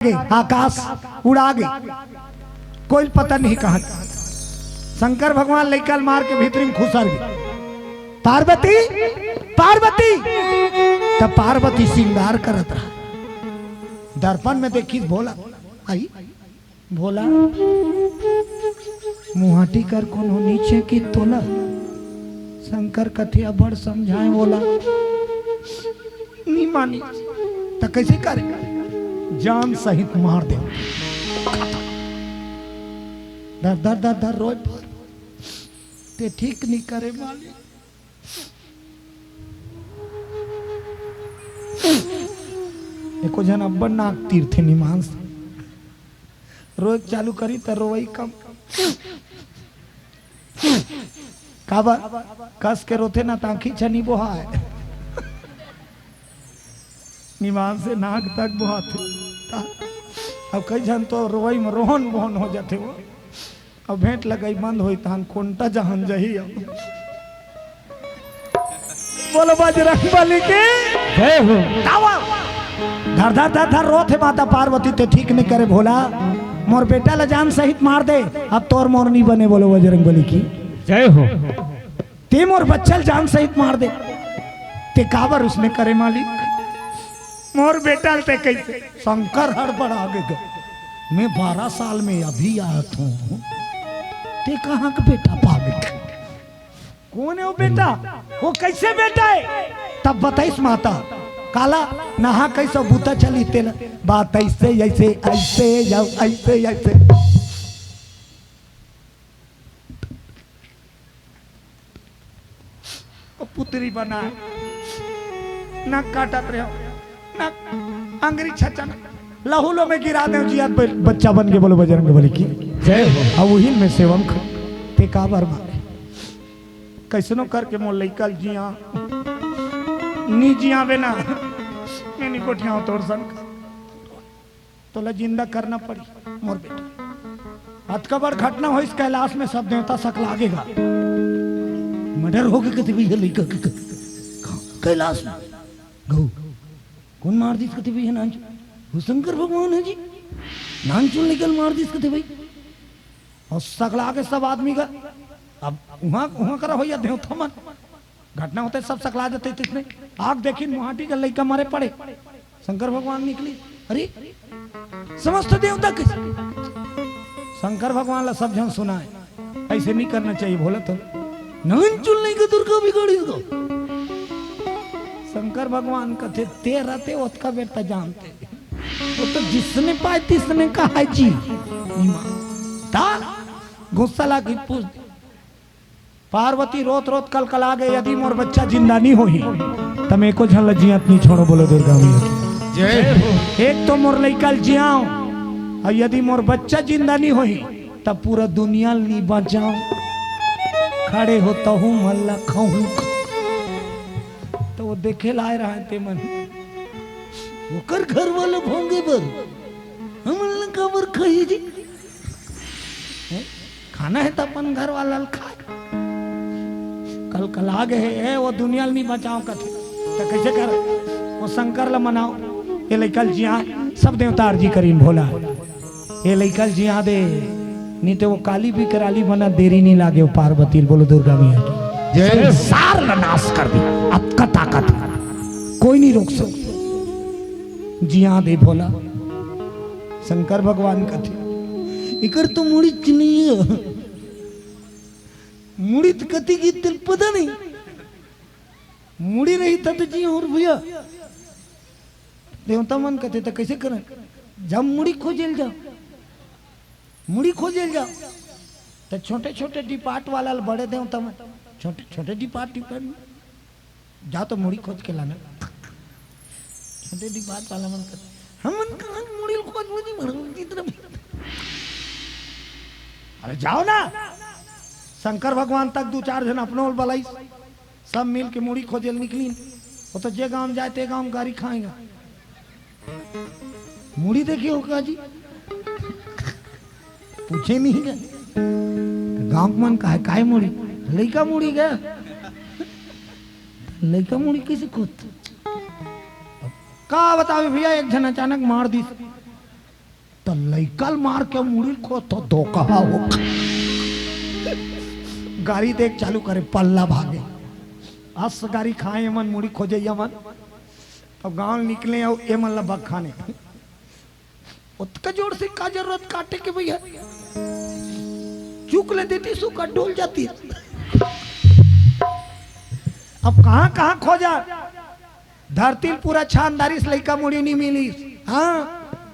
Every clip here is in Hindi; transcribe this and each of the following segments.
आकाश उड़ा गई, कोई पता नहीं कहा। शंकर भगवान लेकर मार के भीतर में खुसर गई। पार्वती पार्वती तब पार्वती श्रृंगार करत रहा। दर्पण में देखी भोला आई, भोला मुहाटी कर कोनो नीचे की तोला। शंकर कथिया बड़ समझाए, बोला नहीं मानी तो कैसे करेगा, जान सहित मार दे। दर दर दर दर रोज ते ठीक नहीं करे मालिक। एको जन अब्बड़ नाक तीर्थे निमांस रोज चालू करी तो रोई कम। काबा कस के रोते ना ताखी छनी बोहा है, निमान से नाक तक बहुत। अब कई जन तो रोई में रोहन बोहन हो जाते वो। अब भेंट लगाई बंद हुई तहन कोंटा जहन जही। अब बोलो बजरंगबली की जय हो। धर धर धर धर रोथे माता पार्वती ते ठीक नहीं करे भोला, मोर बेटा ला जान सहित मार दे। अब तोर मोर नहीं बने, बोलो बजरंगबली की जय हो। ते मोर बच्चा जान सहित मार दे। ते काबर उसने करे मालिक, मोर बेटा ते कैसे। शंकर हड़बड़ आगे गए, मैं 12 साल में अभी आया हूँ, ते कहाँ का बेटा पागल। कौन है वो बेटा, वो कैसे बेटा है। तब बताइस माता, काला नहा कैसे बूता चली तेला बात ऐसे ऐसे ऐसे जाओ ऐसे ऐसे। पुत्री बना नक काटत रहे, अंग्रेज छचन लहूलो में गिरा दे जिया बच्चा बन के, बोलो बजरंगबली की जय हो। अब वही में सेवम ते काबर मारे कैसनो करके मोर लइकल जिया नी जिया बेना मैंने कोठिया तोड़ सन तो ला जिंदा करना पड़ी मोर बेटा। अतकबर घटना हो इस कैलाश में सब देवता शक लागेगा। मर्डर हो गए कति भी लइका कैलाश में गौ कौन मार दी कते भाई है नानचू, वो शंकर भगवान है जी। नानचू निकल मार दी कते भाई और सकला के सब आदमी का। अब वहां करा हो या देवता मन घटना होते सब सकला जाते। तिसने आग देखी मुहाटी का लइका मारे पड़े, शंकर भगवान निकली। अरे समस्त देवता के शंकर भगवान ला सब जन सुना है, ऐसे नहीं करना चाहिए। बोला तो नानचू नहीं का दुर्गा बिगाड़ी इसको। शंकर भगवान कहते ते रहते उसका बेटा जानते, वो तो जिसने पाए तिसने कहा जी। गुस्सा लगी पूछ पार्वती रोत रोत कल कला गए, यदि मोर बच्चा जिंदा नहीं होही तो मेरे को झल जियात नहीं छोड़ो, बोलो दुर्गा मैया जय हो। एक तो मोर लइकल जियाओ और यदि मोर बच्चा जिंदा नहीं होही तब पूरा दुनिया नहीं बचाओ। खड़े होता हूँ मल्ला खाऊं तो वो देखे लाए रहा ते मन ओकर घर वाला भोंगे बर हमन कबर खाई जी। खाना है तो अपन घर वाला खा। कल कल आ गए है वो दुनिया नहीं बचाओ कथे तो कैसे कर वो शंकर ला मनाओ। ये लइकल जिया सब देवता अर्जी करीन भोला, ये लइकल जिया दे नहीं तो वो काली भी कराली बना देरी नहीं लागे। वो पार्वती बोलो दुर्गा मैया की सार नाश कर दी। अब का ताकत कोई नहीं रोक सकता। जिया दे भोला शंकर भगवान का थे इकर तो मुड़ी नहीं मुड़ी तो कति की तिल पता नहीं, मुड़ी रही था तो जी और भैया देवता मन कहते तो कैसे करें। जब मुड़ी खोजेल जाओ, मुड़ी खोजेल जाओ तो छोटे छोटे डिपार्ट वाला बड़े देवता मन छोटे छोटे डिपार्ट जाओ तो मुड़ी खोज के लाना। छोटे डिपार्ट वाला मन कर हम मुड़ी खोज मुझे तरफ। अरे जाओ ना, शंकर भगवान तक 2-4 जन अपने और बलाई सब मिल के मुड़ी खोजेल निकली। वो तो जे गांव जाए ते गांव गाड़ी खाएगा। मुड़ी देखिए होगा जी, पूछे नहीं गए गांव मन का है काय मुड़ी लइका मुड़ी गया। लइका मुड़ी कैसे खोद का बतावे भैया। एक जन अचानक मार दी तो लइकल मार के मुड़ी को तो धोखा हो। गाड़ी देख चालू करे पल्ला भागे अस गाड़ी खाए मन मुड़ी खोजे यमन अब गांव निकले और ये मन लबक खाने उत्का जोर से का जरूरत काटे के भैया चूक ले देती सु का डोल जाती है। अब कहां कहां खोजा धरती पूरा छानदारी से लइका मुड़ी नहीं मिली। हाँ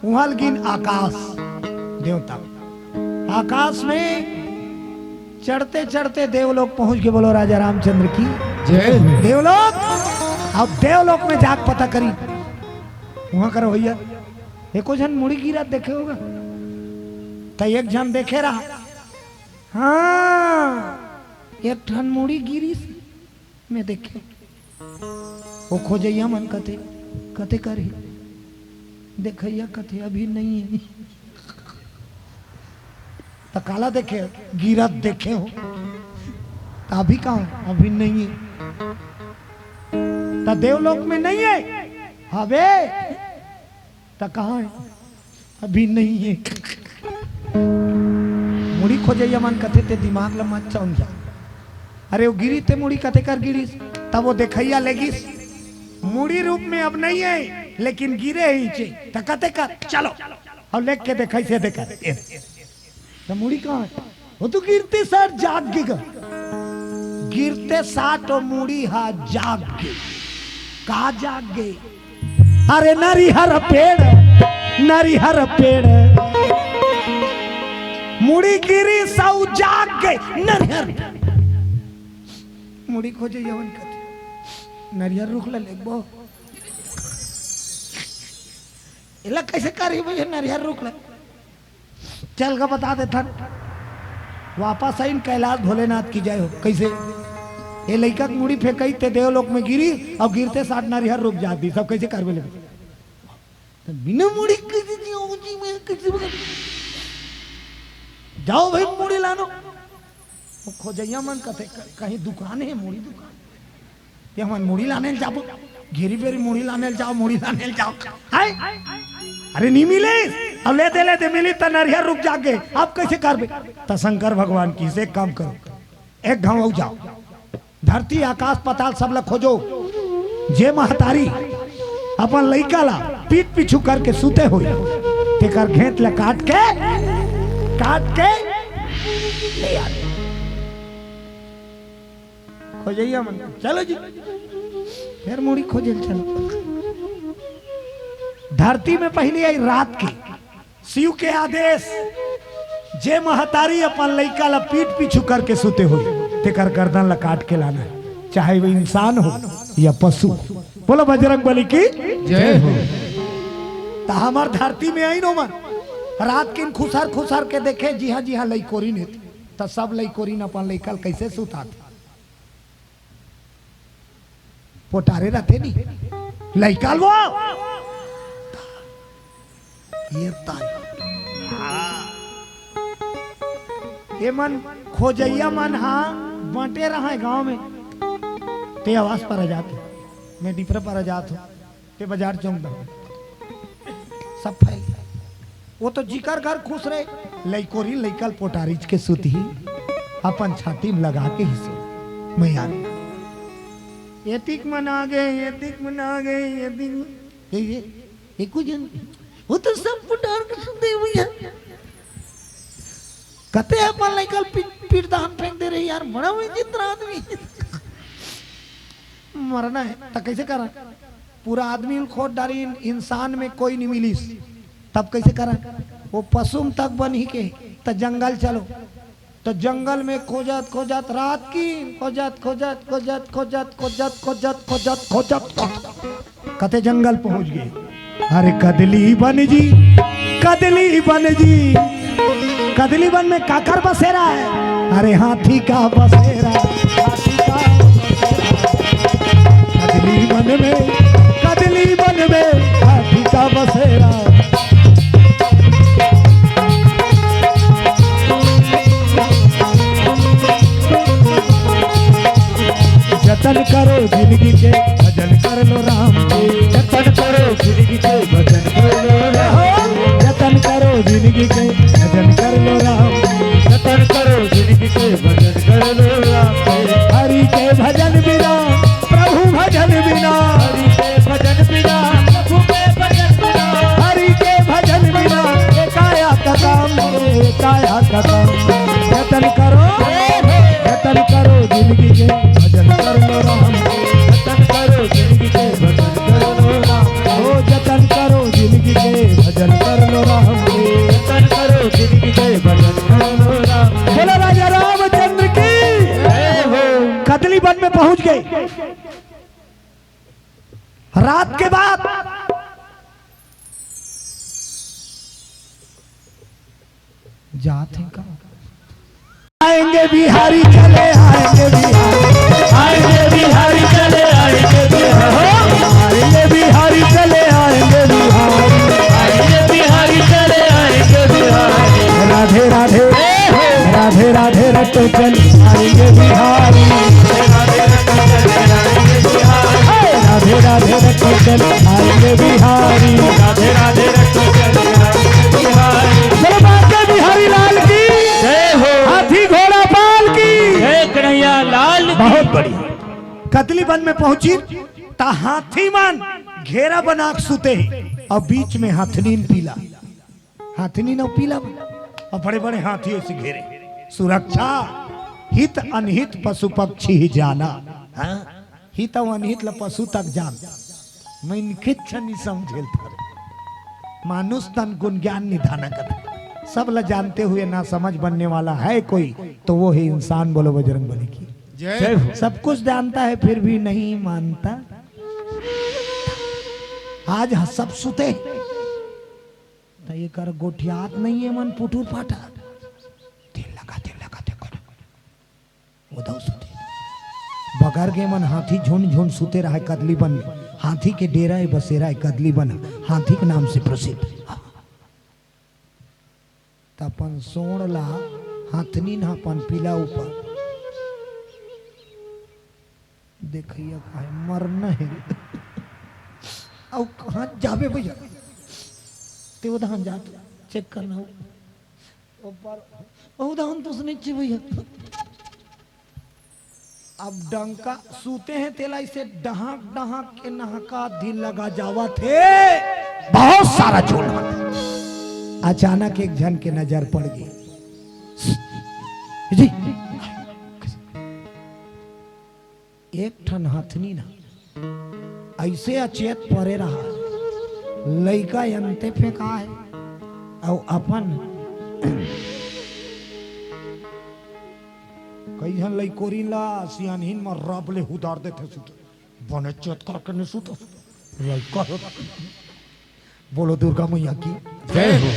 वहां गिन आकाश देवता आकाश में चढ़ते चढ़ते देवलोक पहुंच के बोलो राजा रामचंद्र की जय। देवलोक अब देवलोक में जाग पता करी वहां करो भैया एको जन मुड़ी गिरा देखे होगा तो एक जन देखे रहा। हाँ एक ठन मुड़ी गिरी में देखे वो खोजैया मन कथे कथे करे देखैया कथे अभी नहीं है तो काला देखे गिरत देखे हो तो अभी कहा अभी नहीं है तो देवलोक में नहीं है हवे तो कहा है अभी नहीं है। मुड़ी खोजैया मन कथे ते दिमाग लम्मा चौन जा अरे वो गिरी ते मुड़ी कथे कर गिरी तब वो देखैया लेगी मुड़ी रूप में अब नहीं है लेकिन गिरे ही चे तो कथे कर चलो और लेख के देखा से देखा तो मुड़ी कहाँ है वो तो गिरते साथ जाग गिगा गिरते साथ और मुड़ी हा जाग गे कहा जाग गे अरे नरिहर पेड़ मुड़ी गिरी सौ जाग गई नरिहर मुड़ी खोजे यवन कथे नरिहर रुक ले बो इला कैसे करी भैया नरिहर रुक ले चल का बता दे थन वापस आई कैलाश भोलेनाथ की जय हो कैसे ये लड़का मुड़ी फेंकई ते देवलोक में गिरी और गिरते साथ नरिहर रुक जाती सब कैसे करवे लगे तो बिना मुड़ी कैसे जी में कैसे जाओ भाई मुड़ी लानो वो खोजैया मन कथे कहीं दुकान है मुड़ी दुकान ये हम मुड़ी लाने जाओ घेरी बेरी मुड़ी लाने जाओ मुड़ी लाने जाओ हाय अरे नहीं मिले अब लेते मिली तो नरिहर रुक जाके आप कैसे करबे तो शंकर भगवान की से एक काम करो एक गांव जाओ धरती आकाश पाताल सब ला खोजो जे महतारी अपन लइका ला पीठ पीछू करके सुते हुए तेकर घेत ला काट के ले आ खोजैया मन चलो जी फिर मुड़ी खोजे चलो धरती में पहले आई रात की शिव के आदेश जे महतारी अपन लइका ला पीठ पीछू करके सुते हुए तेकर गर्दन ला काट के लाना है चाहे वो इंसान हो या पशु। बोलो बजरंग बली की जय हो। तो हमार धरती में आई नो मन रात किन खुसार के देखे जी हाँ लइकोरी ने तो सब लइकोरी अपन लइकल कैसे सुता पोटारे रहते नहीं लइकल वो ये मन खोजैया मन हाँ बांटे रहा है गांव में ते आवाज पर आ जाते मैं डिपरा पर आ जाता हूँ ते बाजार चौंक दो सब फैल वो तो जिकर घर खुश रहे लइकोरी लइकल पोटारिच के सुती अपन छाती में लगा के ही सो मैं यार एतिक मना गए ये कुछ वो तो सब पोटार के सुते भैया कते अपन लइकल पीठ दान फेंक दे रहे यार बड़ा विचित्र आदमी मरना है तो कैसे करा पूरा आदमी खोद डाली इंसान में कोई नहीं मिली तब कैसे करा वो पशु तक बन ही के तो जंगल चलो तो जंगल में खोजत रात की खोजत कते जंगल पहुंच गए। अरे कदली बन में काकर बसेरा है अरे हाथी का बसेरा कदली बन में हाथी का बसेरा जतन करो जिंदगी के भजन कर लो राम के जतन करो जिंदगी के भजन कर लो राम जतन करो जिंदगी के भजन कर लो राम, जतन करो जिंदगी के भजन कर लो राम के। हरि के भजन बिना प्रभु भजन बिना, हरि के भजन बिना प्रभु के भजन बिना, हरि के भजन बिना ये काया का काम, ये काया का काम। जतन करो जिंदगी के भजन कर लो राम, जतन करो जिंदगी के भजन कर लो राम के। ओ जतन करो जिंदगी के भजन कर लो राम, जतन करो जिंदगी के भजन कर लो राम के। बोला राजा रामचंद्र की। जय हो। कदली वन में पहुंच गए। रात के बाद जाते का आएंगे बिहारी चले आएंगे बिहारी, आएंगे बिहारी चले आएंगे बिहारी, आएंगे बिहारी चले आएंगे बिहारी, आएंगे बिहारी चले आएंगे बिहारी। राधे राधे राधे राधे रटो चल आएंगे बिहारी, राधे राधे रटो चल आएंगे बिहारी, राधे राधे रटो चल आएंगे बिहारी। चलो बाके बिहारी लाल की जय हो। हाथी घोड़ा पाल की। जय कन्हैया लाल की। बहुत बढ़िया। कतली वन में पहुंची ता हाथी मान घेरा बना के सुते हैं और बीच में हाथनीन पीला, हाथनीन और पीला और बड़े बड़े हाथी ऐसे घेरे। सुरक्षा हित अनहित पशु पक्षी ही जाना, हाँ? हित और अनहित ल पशु तक जान मैं इनके नहीं समझेल थारे मानुष तन गुण ज्ञान निधाना कर सब ल जानते हुए ना समझ बनने वाला है कोई तो वो है इंसान। बोलो बजरंग बली की जय हो। सब कुछ जानता है फिर भी नहीं मानता। आज सब सुते तो ये कर गोठियात नहीं है मन पुटुर पाटा तेल लगाते उधर सुते बगर के मन हाथी झुंड झुंड सुते रहा कदली बन में। हाथी के डेरा है बसेरा है कदली बन, हाथी के नाम से प्रसिद्ध। तपन सोड़ ला हाथनी ना अपन पीला ऊपर देखिए काहे मरना है और कहाँ जावे भैया ते उदाहरण जा चेक करना ऊपर उदाहरण तो सुने चाहिए भैया। अब डंका सूते हैं तेला इसे डहाक डहाक के नहका दिल लगा जावा थे बहुत सारा झोल। अचानक एक जन के नजर पड़ गई जी एक ठन हथनी ना ऐसे अचेत परे रहा लइका यंते फेंका है और अपन कई जन लइकोरी ला सियानहीन में रबले हुदार देते सुत बने चेत करके नहीं सुत लइका बोलो दुर्गा मैया की जय हो।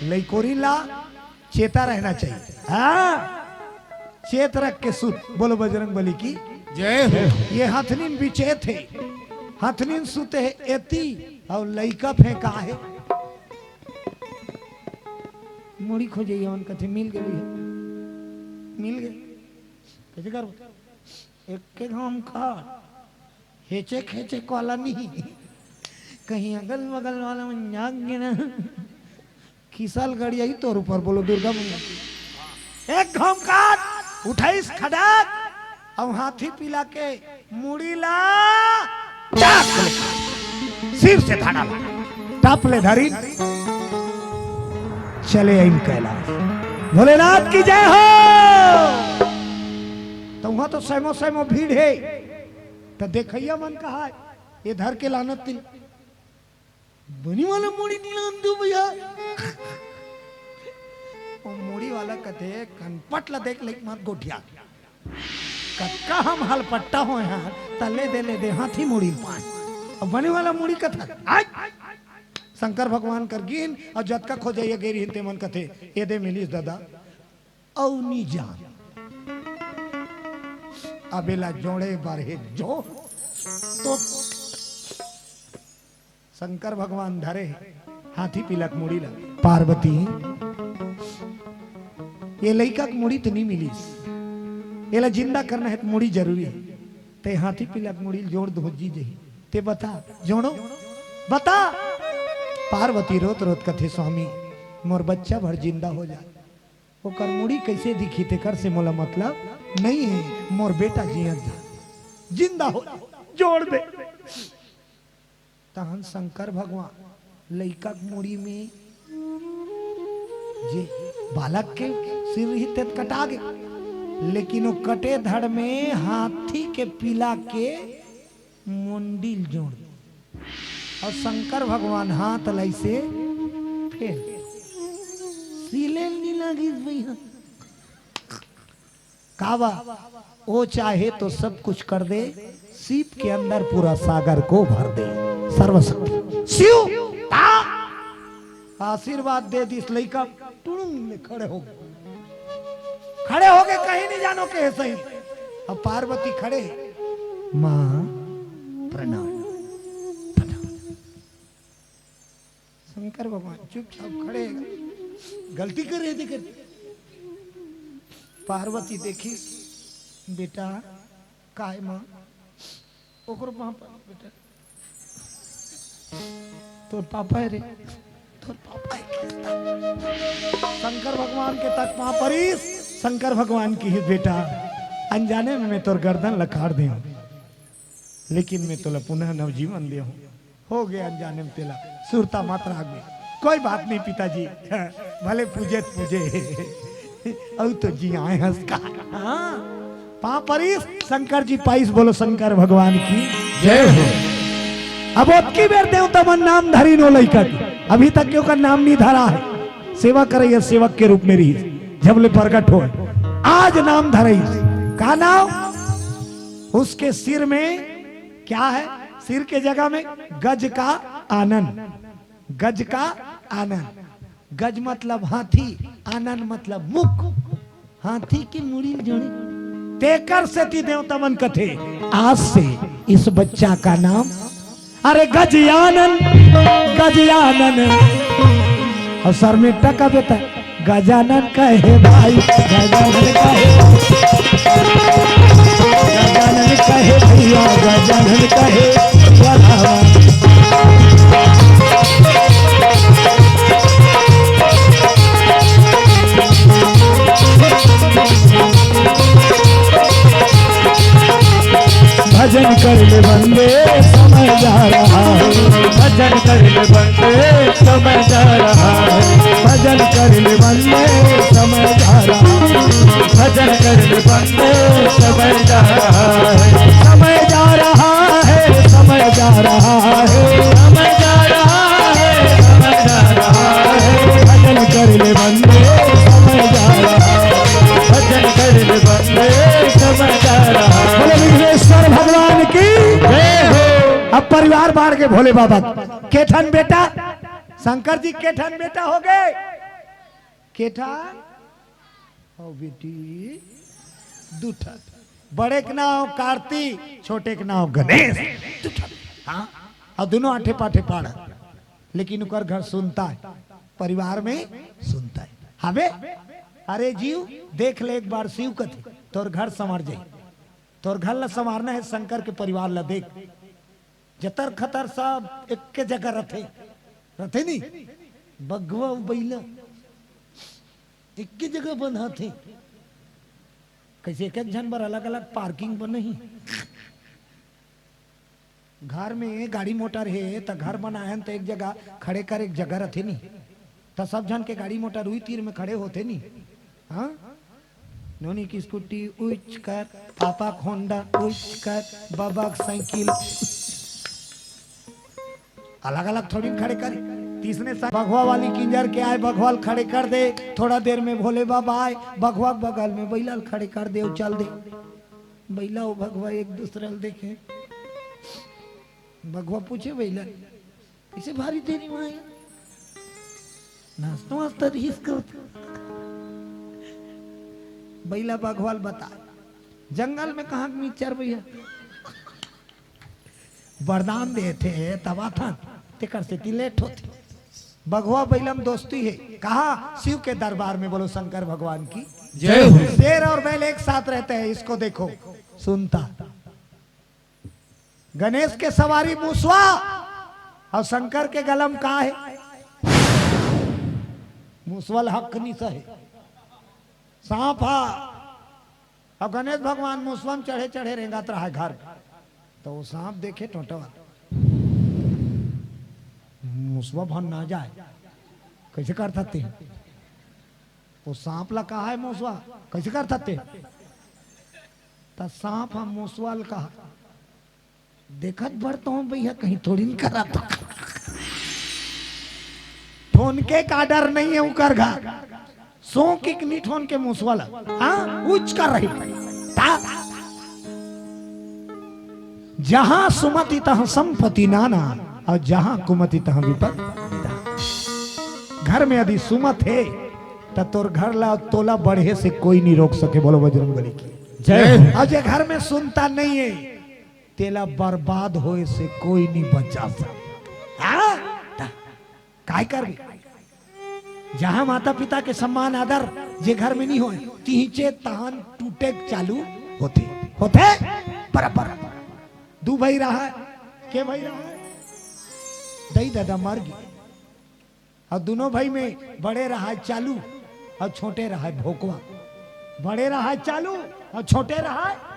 लइकोरी ला चेता रहना चाहिए, हाँ चेत रख के सुत। बोलो बजरंग बली की जय हो। ये हथनीन बिचे थे, हथनीन सुते है एती और लइका फेंका है मुड़ी खोजे मन कथे मिल गए भैया मिल गए कैसे करो एक के घाम का हेचे खेचे वाला नहीं कहीं अगल बगल वाला में जाग गए ना खिसल गड़िया ही तोर ऊपर। बोलो दुर्गा मैया एक घाम काट उठाइस खड़ाक अब हाथी पिला के मुड़ी ला चाक ले सिर से धाना ला टाप ले धरी चले इन कैलाश। भोलेनाथ की जय हो। तो वहां तो सैमो सैमो भीड़ है तो देखिया मन कहा ये धर के लानत तिल बनी वाला मुड़ी नीलाम दो भैया वो मुड़ी वाला कथे कनपट ला देख ले मत गोठिया कक्का हम हल पट्टा हो यार तले दे ले हाथी मुड़ी पाए और बने वाला मुड़ी कथा आज शंकर भगवान कर गिन और जतका खोजे ये गेरी हिंते मन कथे ये दे मिलीस दादा औनी जान अबेला जोड़े बारे जो तो शंकर भगवान धरे हाथी पिलक मुड़ी ला पार्वती ये लइका की मुड़ी तो नहीं मिली ये ला जिंदा करना है तो मुड़ी जरूरी है ते हाथी पिलक मुड़ी जोड़ दो जी जही ते बता जोड़ो बता। पार्वती रोत रोत कथे स्वामी मोर बच्चा भर जिंदा हो जाए। ओकर मुड़ी कैसे दिखी तेकर से मोला मतलब नहीं है। मोर बेटा जिंदा हो जोड़ दे। तहन शंकर भगवान लइका के मुड़ी में जे बालक के सिर ही तेत कटा गे, लेकिन वो कटे धड़ में हाथी के पिला के मुंडिल जोड़ दे। और शंकर भगवान हाथ लाई से फिर सीले नहीं लगी भैया कावा। वो चाहे तो सब कुछ कर दे, सीप के अंदर पूरा सागर को भर दे। सर्वशक्ति शिव आशीर्वाद दे दी। इस लइका टुड़ुंग में खड़े हो गए कहीं नहीं जानो के सही। अब पार्वती खड़े, मां प्रणाम प्रणाम। शंकर भगवान चुपचाप खड़े, गलती कर रहे थे। पार्वती देखी बेटा काय मां ओकरो बेटा तोर पापा है रे, तोर पापा है। शंकर भगवान के तक वहां परीस शंकर भगवान की ही बेटा अनजाने में मैं तोर गर्दन लखाड़ दे हूं, लेकिन मैं तोला पुनः नवजीवन दे हूं। हो गया अनजाने में तेला सुरता मात्रा आग में। कोई बात नहीं पिताजी, भले पूजे अब तो जी आए हंस का। हाँ परीस शंकर जी पाइस बोलो शंकर भगवान की जय हो। अब की बेर देव तमन नाम धरी नो लइका की, अभी तक क्यों का नाम नहीं धरा है। सेवा करे सेवक के रूप में रही, जब ले प्रकट हो आज नाम धरई। का नाम? उसके सिर में क्या है? सिर के जगह में गज का आनंद। गज का आनंद, गज मतलब हाथी, आनंद मतलब मुख। हाथी की मुड़ी जोड़ी तेकर से ती देवतमन कथे। आज से इस बच्चा का नाम अरे गजानन गजानन। और सर में टका बेटा गजानन कहे भाई, गजानन कहे, गजानन कहे भैया, गजानन कहे बढ़ावा। भजन कर ले बंदे समय जा रहा है, भजन कर ले बंदे समय जा रहा है, भजन कर ले बंदे समय जा रहा है, भजन कर ले बंदे समय जा रहा है, समय जा रहा है, समय जा रहा है, समय जा रहा है, समय जा रहा है, भजन कर ले बंदे समय जा रहा है, भजन कर ले बंदे समय जा रहा है। बोले विघ्नेश्वर भगवान की जय हो। अब परिवार बाढ़ के भोले बाबा केठन बेटा शंकर जी केठन बेटा हो गए। केठन हो बेटी दूठन, बड़े के नाम कार्तिक, छोटे के नाम गणेश। हाँ और दोनों आठे पाठे पाड़, लेकिन उकर घर सुनता है, परिवार में सुनता है। हवे अरे जीव देख ले एक बार शिव कथे तोर घर संवर जाए। तोर घर ला संवारना है, शंकर के परिवार ला देख जतर खतर सब एक के जगह रथे रथे नहीं, बगवा बैला एक के जगह बंधा थे। कैसे एक जन पर अलग अलग पार्किंग पर नहीं। घर में गाड़ी मोटर है तो घर बनाए तो एक जगह खड़े कर एक जगह रथे नहीं, तो सब जन के गाड़ी मोटर हुई तीर में खड़े होते नहीं। हाँ नोनी की स्कूटी उच कर, पापा होंडा उच कर, बाबा साइकिल अलग अलग थोड़ी खड़े करे। तीसरे बघवा वाली किंजर के आए, बघवाल खड़े कर दे। थोड़ा देर में भोले बाबा आए, बघवा बगल में बैलाल खड़े कर दे और चल दे। बैला वो भगवा एक दूसरे देखे, भगवा पूछे बैला इसे भारी देरी में आया नाश्ता वास्ता बैला बघवाल बता जंगल में कहा मिक्सचर भैया वरदान दे थे तवा था तेकर से लेट होती। बघवा बैलम दोस्ती है, कहा शिव के दरबार में। बोलो शंकर भगवान की जय हो। शेर और बैल एक साथ रहते हैं, इसको देखो सुनता। गणेश के सवारी मूसवा और शंकर के गलम कहा है मुसवल हक नहीं सहे सांप हा। अब गणेश भगवान मुसवम चढ़े चढ़े रेंगात रहा है घर, तो वो सांप देखे टोटवा मुसवा भन ना जाए, कैसे कर सकते हैं? वो सांप ला कहा है मुसवा, कैसे कर सकते? तो सांप हम मुसवाल कहा देखत बढ़ता हूँ भैया, कहीं थोड़ी नहीं करा था। ठोनके का डर नहीं है उकर घर, सो किक नहीं ठोन के मुसवाला हाँ उच्च कर रही था। जहां सुमति तहां संपत्ति नाना, और जहां कुमति तहां विपद निदान। घर में यदि सुमत है तो तोर घर ला तोला बढ़े से कोई नहीं रोक सके। बोलो बजरंगबली की जय। और जे घर में सुनता नहीं है तेला बर्बाद होए से कोई नहीं बचा सकता। हाँ? काय कर जहां माता पिता के सम्मान आदर जे घर में नहीं हो, तीचे तहान टूटे चालू होते होते बराबर। दू भाई रहा है, के भाई रहा है? दई दादा मर गई, और दोनों भाई में बड़े रहा है चालू और छोटे रहा है भोकवा। बड़े रहा है चालू और छोटे रहा है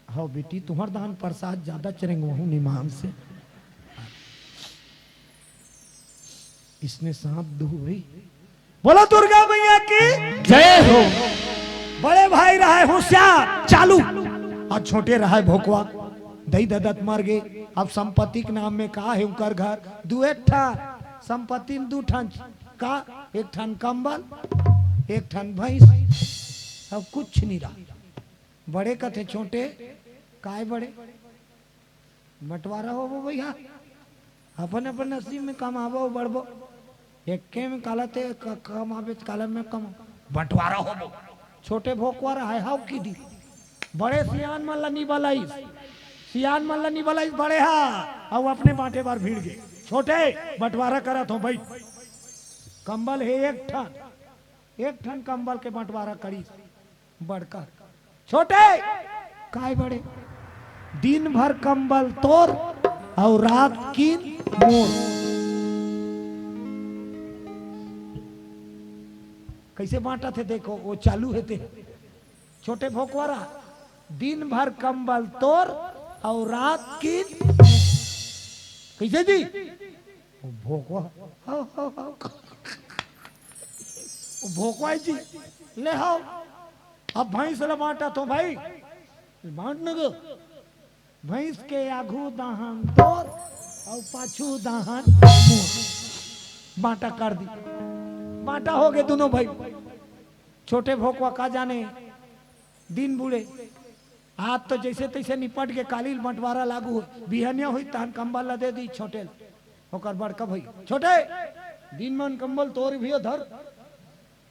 हाँ बेटी तुम्हार दान प्रसाद ज्यादा चरेंगे वहू निमान से। इसने सांप दू भाई। बोलो दुर्गा मैया की जय हो। बड़े भाई रहा है होशियार चालू और छोटे रहा है भोकवा। दई ददत मर गए। अब संपत्ति के नाम में कहा है उनकर घर दुए ठा संपत्ति में 2 ठन का, 1 ठन कंबल 1 ठन भैंस, अब कुछ नहीं रहा। बड़े कथे छोटे काय बड़े बंटवारा हो वो भैया, अपन अपन नसीब में कमाबो बढ़बो। एक्के में कालते कमाबे कालम में कम बंटवारा हो वो। छोटे भोकवारा है हाउ की दी। बड़े सियान मन ला निबलाई, सियान मन ला निबलाई बड़े हा और अपने बांटे बार भीड़ गए। छोटे बंटवारा करत हो भाई। कंबल है 1 ठन कंबल के बंटवारा करी बढ़कर। छोटे काय बड़े दिन भर कंबल तोड़ और रात की मोर। कैसे बांटा थे देखो, वो चालू है थे। छोटे भोकवारा दिन भर कंबल तोड़ और रात की कैसे जी वो भोकवा भोकवा जी ले आओ। अब भैंस ला बांटा तो भाई बांट न गो। भैंस के आघू दाहन तोर और पाछू दाहन मोर। बांटा कर दी, बांटा हो गए दोनों भाई। छोटे भोकवा का जाने दिन बुढ़े हाथ तो जैसे तैसे निपट के कालील बंटवारा लागू हो। बिहनिया हुई तहन कंबल ला दे दी छोटे होकर बड़का भाई। छोटे दिन मान कंबल तोर भी धर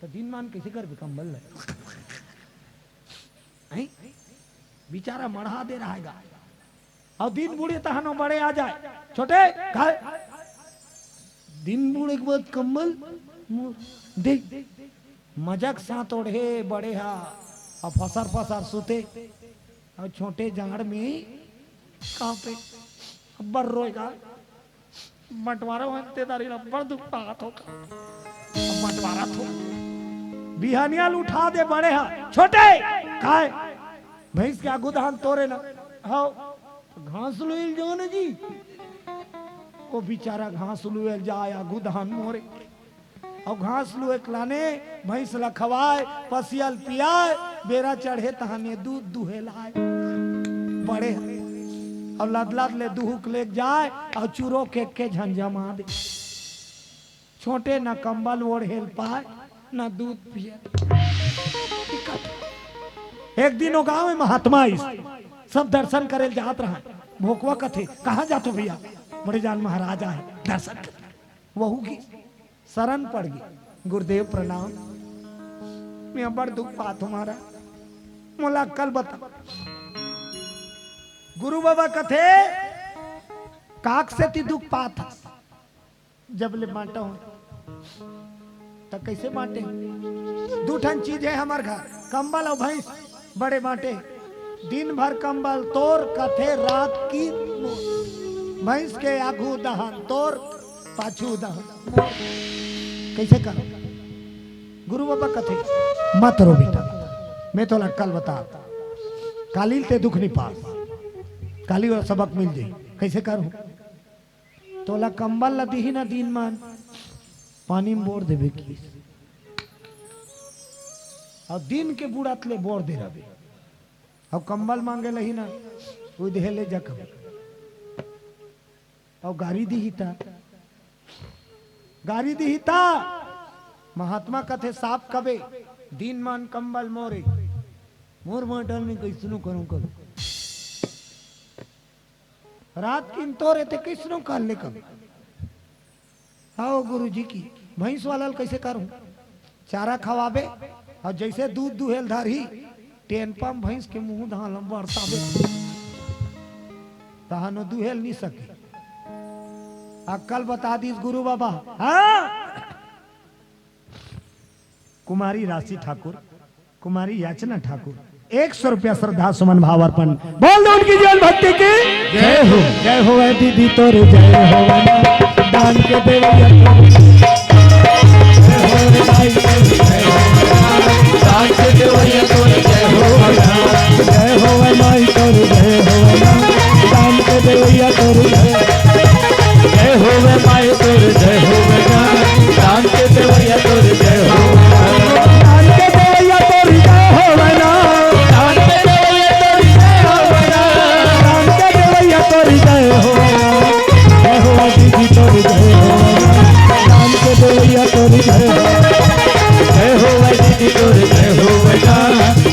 तो दिन मान कैसे कर भी कंबल ले बेचारा मढ़ा दे रहेगा। और दिन बूढ़े तहनो बड़े आ जाए। छोटे दिन बूढ़े के बाद कंबल देख मजाक साथ ओढ़े बड़े हा और फसर फसर सुते। और छोटे जाड़ में कांपे अब्बर रोएगा। बंटवारा तेदारी बड़ दुख पात होगा। बंटवारा थो बिहानियाल उठा दे बड़े हा। छोटे काय भैंस के आगू धान तोरे ना हाँ घास लुइल जो न जी। वो बेचारा घास लुएल जाए आगू धान मोरे। और घास लुए लाने भैंस ला खवाए पसियल पियाए। बेरा चढ़े तहाने दूध दुहे लाए बड़े और लदलद ले दूहुक ले जाए और चूरो के झंझमा दे। छोटे ना कंबल ओढ़ हेल पाए ना दूध पिए। एक दिन वो गांव में महात्मा सब दर्शन करे जात रहा। भोकवा कथे कहाँ जातो भैया? बड़े जान महाराज आए दर्शन कर। वहू की शरण पड़ गई। गुरुदेव प्रणाम, मैं बड़ दुख पा तुम्हारा मोला कल बता। गुरु बाबा कथे काक से ती दुख पा था जब ले बांटा हूं तो कैसे बांटे? 2 ठन चीज है हमार घर कंबल और भैंस बड़े बांटे। दिन भर कंबल तोर कथे रात की भैंस के आघू दहन तोर पाछू उदा कैसे करो गुरु बाबा कथे मत रो बेटा मैं तो कल बता कालील ते दुख नहीं पास काली और सबक मिल जाए कैसे करूं तोला कंबल ला दी ना दीन मान पानी में बोर देवे की और दिन के बुढ़ात ले बोर दे रहे और कंबल मांगे लही ना वो दे ले जा और गाड़ी दी हिता महात्मा कथे साफ कबे दीन मान कंबल मोरे मोर मॉडल में कैसनो करूं कब रात की तोरे ते कैसनो कर ले कब आओ गुरु जी की भैंस वाला कैसे करूं चारा खवाबे और जैसे दूध दुहेल धारी टेन पंप भैंस के मुंह धालम बरसाबे तहानो दुहेल नहीं सके अक्कल बता दी गुरु बाबा हाँ कुमारी राशि ठाकुर कुमारी याचना ठाकुर 100 रुपया श्रद्धा सुमन भावार्पण बोल दो उनकी जीवन भक्ति की जय हो दीदी तोरे जय हो दान के देवैया दान के देवैया तोरे जय हो माई तोरे जय हो दान के देवैया तोरे जय हो माई तोरे जय हो दान के देवैया तोरे जय हो दान के देवैया तोरे जय हो दान के देवैया तोरे जय हो दान के देवैया तोरे जय हो दीदी तोरे जय हो दान के देवैया तोरे जय हो दीदी तोरे जय हो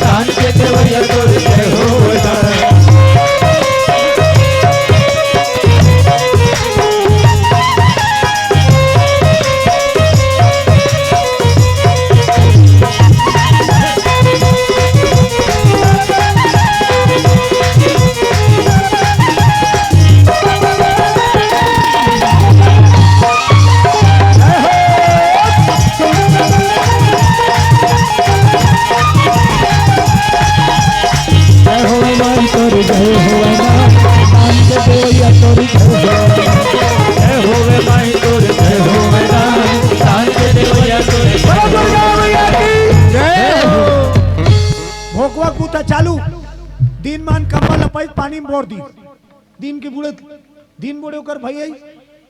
दान के देवैया तोरे जय हो चालू दिन मान कंबल लपाई पानी में बोर दी दिन के बूढ़े दिन बूढ़े होकर भैया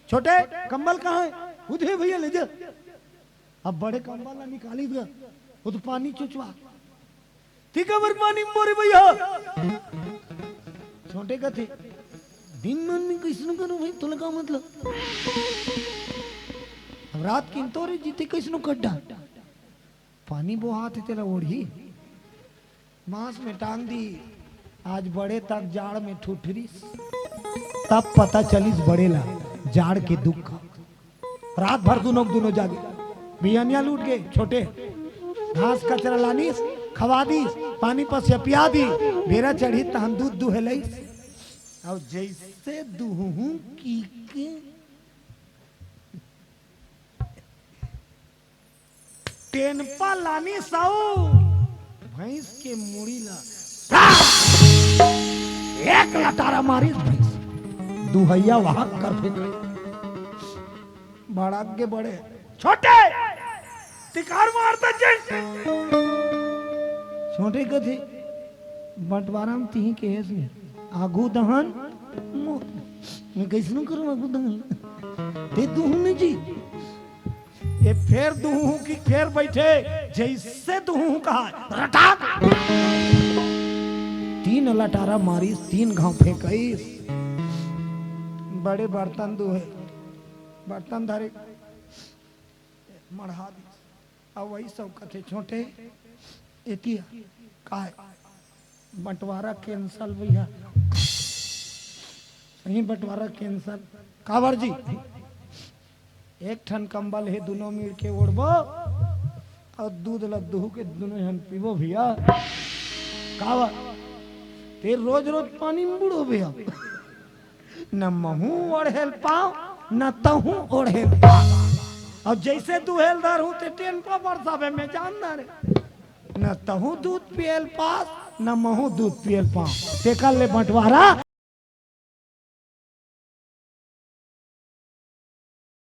छोटे कंबल कहाँ है उधे भैया ले जा अब बड़े कंबल ला निकाली दिया वो तो पानी चुचवा ठीक है वर पानी में बोरे भैया छोटे का थे दिन मान में कैसे करूं भाई तो लगा मतलब रात की तोरे जीते कैसे कड्डा पानी बोहा थे तेरा ओढ़ी मांस में टांग दी आज बड़े तक जाड़ में ठुठरी तब पता चलीस बड़ेला जाड़ के दुख रात भर दोनों जागे बियनिया लूट गए छोटे घास कचरा लानीस खवा दी पानी पर से पिया दी बेरा चढ़ी तहन दूध दुहेलई और जैसे दूहू की के टेनपा लानी साऊ भैंस के मुड़ी ला एक लटारा मारी भैंस दुहैया वहां कर फेंक बड़ा के बड़े छोटे तिकार मारता जय छोटे कथे बंटवारा में तीही के हेस में आगू दहन मैं कैसे करूं आगू दहन ते दूहू ने जी ये फेर दूहू की फेर बैठे जैसे दूहू कहा रटाक 3 लटारा मारी 3 घाव फेंकई बड़े बर्तन दुहे बर्तन धरे मढ़ा दी अब वही सब कथे छोटे एतिया काहे बंटवारा कैंसल भैया सही बंटवारा कैंसल कावर जी एक ठन कंबल है दोनों मिल के ओढ़बो और दूध लद्दू के दोनों हम पीबो भैया कावर फिर रोज रोज पानी में बुड़ो भैया न महू ओढ़ेल पाओ न तहू ओढ़ेल पाओ और जैसे दुहेलदार हूँ ते टेन पर बरसावे में जानदार न तहू दूध पियल पास न महू दूध पियल पाओ ते कर ले बंटवारा